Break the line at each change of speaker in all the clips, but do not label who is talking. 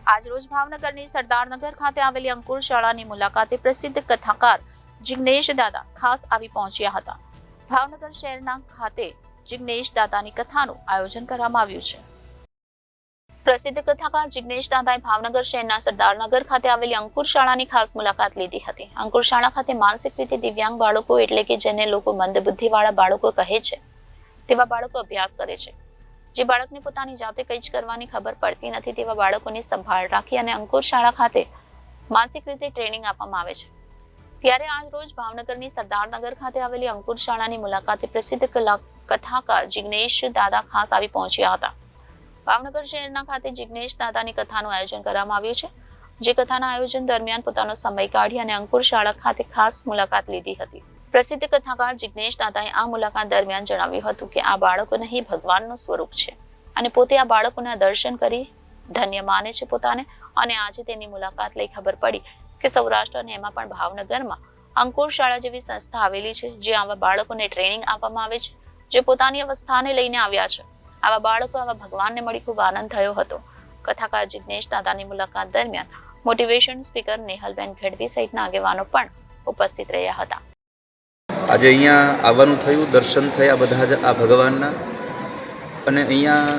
આજરોજ ભાવનગરની સરદારનગર ખાતે આવેલી અંકુર શાળાની મુલાકાતે પ્રસિદ્ધ કથાકાર જિગ્નેશ દાદા ખાસ આવી પહોંચ્યા હતા. ભાવનગર શહેરના ખાતે જિગ્નેશ દાદાની કથાનું આયોજન કરવામાં આવ્યું છે. પ્રસિદ્ધ કથાકાર જિગ્નેશ દાદાએ ભાવનગર શહેરના સરદારનગર ખાતે આવેલી અંકુર શાળાની ખાસ મુલાકાત લીધી હતી. અંકુર શાળા ખાતે માનસિક રીતે દિવ્યાંગ બાળકો એટલે કે જેને લોકો મંદબુદ્ધિવાળા બાળકો કહે છે તેવા બાળકો અભ્યાસ કરે છે. જે બાળકને પોતાની જાતે કંઈ જ કરવાની ખબર પડતી નથી તેવા બાળકોની સંભાળ રાખી અને અંકુર શાળા ખાતે માનસિક રીતે ટ્રેનિંગ આપવામાં આવે છે. ત્યારે આજ રોજ ભાવનગરની સરદારનગર ખાતે આવેલી અંકુર શાળાની મુલાકાતે પ્રસિદ્ધ કથાકાર જિગ્નેશ દાદા ખાસ આવી પહોંચ્યા હતા. ભાવનગર શહેરના ખાતે જિગ્નેશ દાદાની કથાનું આયોજન કરવામાં આવ્યું છે. જે કથાના આયોજન દરમિયાન પોતાનો સમય કાઢી અને અંકુર શાળા ખાતે ખાસ મુલાકાત લીધી હતી. પ્રસિદ્ધ કથાકાર જિગ્નેશ દાદાએ આ મુલાકાત દરમિયાન જણાવ્યું હતું કે આ બાળકો નહીં ભગવાનનું સ્વરૂપ છે અને પોતે આ બાળકોના દર્શન કરી ધન્ય માને છે પોતાને. અને આજે તેની મુલાકાત લઈ ખબર પડી કે સૌરાષ્ટ્ર અને એમાં પણ ભાવનગરમાં અંકુર શાળા જેવી સંસ્થા આવેલી છે જે આવા બાળકોને ટ્રેનિંગ આપવામાં આવે છે જે પોતાની અવસ્થાને લઈને આવ્યા છે. આવા બાળકો આવા ભગવાનને મળી ખૂબ આનંદ થયો હતો. કથાકાર જિગ્નેશ દાદાની મુલાકાત દરમિયાન મોટિવેશન સ્પીકર નેહલબેન ગઢવી સહિતના આગેવાનો પણ ઉપસ્થિત રહ્યા હતા.
આજે અહીંયા આવવાનું થયું, દર્શન થયા બધા જ આ ભગવાનના. અને અહીંયા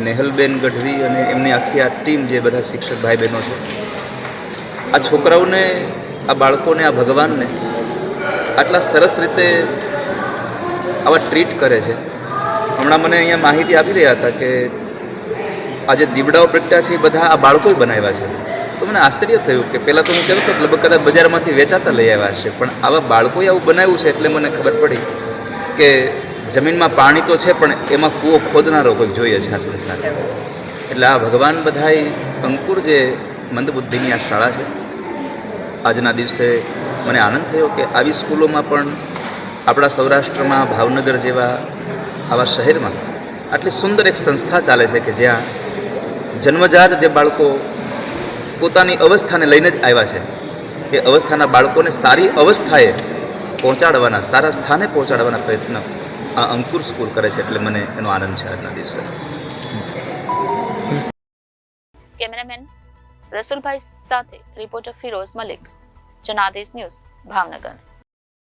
નેહલબેન ગઢવી અને એમની આખી આ ટીમ જે બધા શિક્ષક ભાઈ બહેનો છે, આ છોકરાઓને, આ બાળકોને, આ ભગવાનને આટલા સરસ રીતે આવા ટ્રીટ કરે છે. હમણાં મને અહીંયા માહિતી આપી રહ્યા હતા કે આ જે દીવડાઓ પ્રગટ્યા છે એ બધા આ બાળકોએ બનાવ્યા છે. તો મને આશ્ચર્ય થયું કે પહેલાં તો હું કહેતો હતો કે લગભગ કદાચ બજારમાંથી વેચાતા લઈ આવ્યા છે, પણ આવા બાળકોએ આવું બનાવ્યું છે એટલે મને ખબર પડી કે જમીનમાં પાણી તો છે પણ એમાં કૂવો ખોદનારો કોઈ જોઈએ છે આ સંસાર. એટલે આ ભગવાન બધાય અંકુર જે મંદબુદ્ધિની આ શાળા છે, આજના દિવસે મને આનંદ થયો કે આવી સ્કૂલોમાં પણ આપણા સૌરાષ્ટ્રમાં ભાવનગર જેવા આવા શહેરમાં આટલી સુંદર એક સંસ્થા ચાલે છે કે જ્યાં જન્મજાત જે બાળકો પોતાની અવસ્થાને લઈને જ આવ્યા છે એ અવસ્થાના બાળકોને સારી અવસ્થાએ પહોંચાડવાના, સારા સ્થાને પહોંચાડવાના પ્રયત્ન આ અંકુર સ્કૂલ કરે છે. એટલે મને એનો આનંદ છે આજના દિવસે.
કેમેરામેન રસુલભાઈ સાથે રિપોર્ટર ફિરોઝ મલિક, જનાદેશ ન્યૂઝ, ભાવનગર.